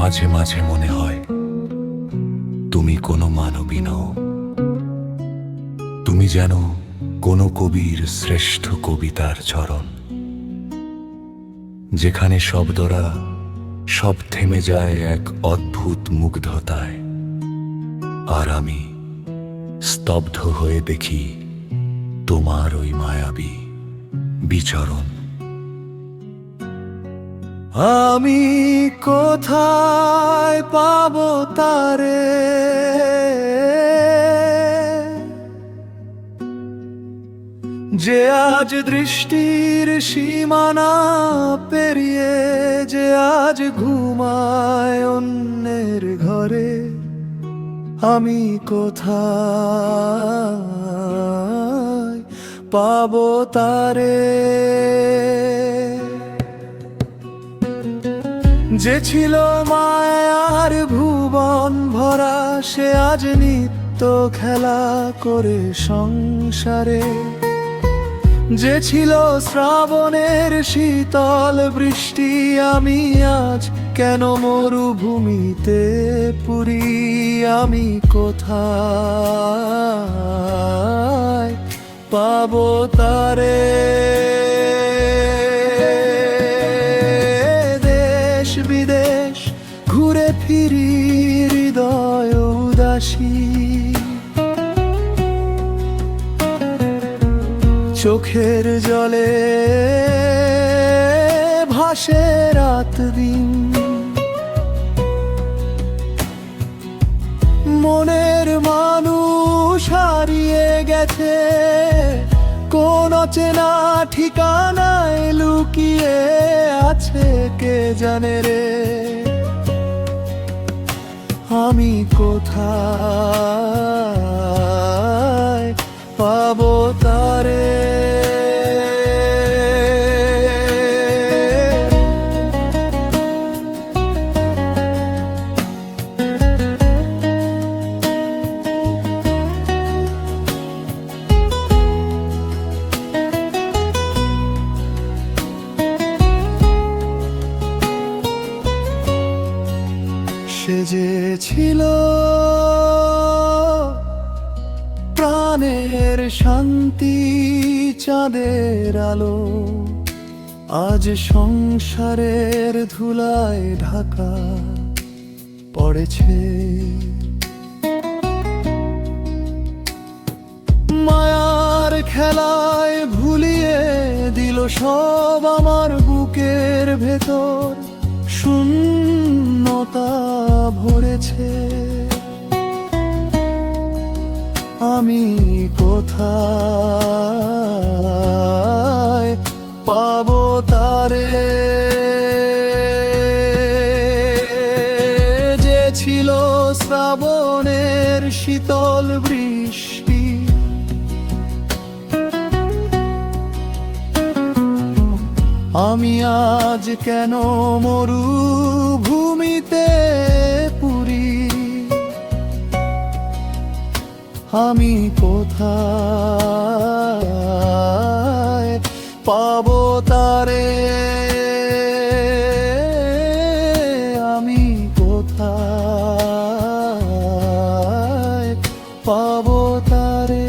মাঝে মাঝে মনে হয় তুমি কোনো মানবী নও, তুমি যেন কোনো কবির শ্রেষ্ঠ কবিতার চরণ, যেখানে শব্দরা সব থেমে যায় এক অদ্ভুত মুগ্ধতায়, আর আমি স্তব্ধ হয়ে দেখি তোমার ওই মায়াবী বিচরণ। আমি কোথায় পাবো তারে, যে আজ দৃষ্টির সীমানা পেরিয়ে, যে আজ ঘুমায় অন্যের ঘরে। আমি কোথায় পাবো তারে, যে ছিল মায়ার ভুবন ভরা, সে আজ নিত্য খেলা করে সংসারে। যে ছিল শ্রাবণের শীতল বৃষ্টি, আমি আজ কেন মরুভূমিতে পুরি। আমি কোথায় পাবো তারে, দেশ বিদেশ ঘুরে ফিরি হৃদয় উদাসী। চোখের জলে ভাসে রাত দিন, মনের মানুষ হারিয়ে গেছে কোন অচেনা ঠিকানায় লুকিয়ে আছে কে জানে রে। আমি কোথায় পাবো তারে, সে যে ছিল প্রাণের শান্তি, চাঁদের আলো, আজ সংসারের ধুলায় ঢাকা পড়েছে। মায়ার খেলায় ভুলিয়ে দিল সব আমার বুকের ভেতর, শূন্যতা ভরেছে। আমি কোথায় পাবো তারে, যে ছিল শ্রাবণের শীতল বৃষ্টি। আমি আজ কেন মরুভূমিতে পুরি। আমি কোথায় পাবো তারে, আমি কোথায় পাবো তারে।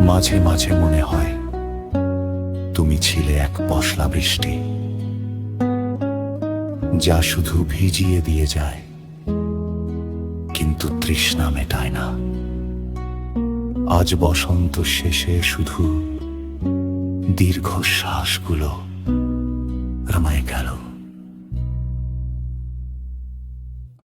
মাঝে মাঝে মনে হয় তুমি ছিলে এক পশলা বৃষ্টি, যা শুধু ভিজিয়ে দিয়ে যায় কিন্তু তৃষ্ণা মেটায় না। আজ বসন্ত শেষে শুধু দীর্ঘশ্বাসগুলো রমায় গেল।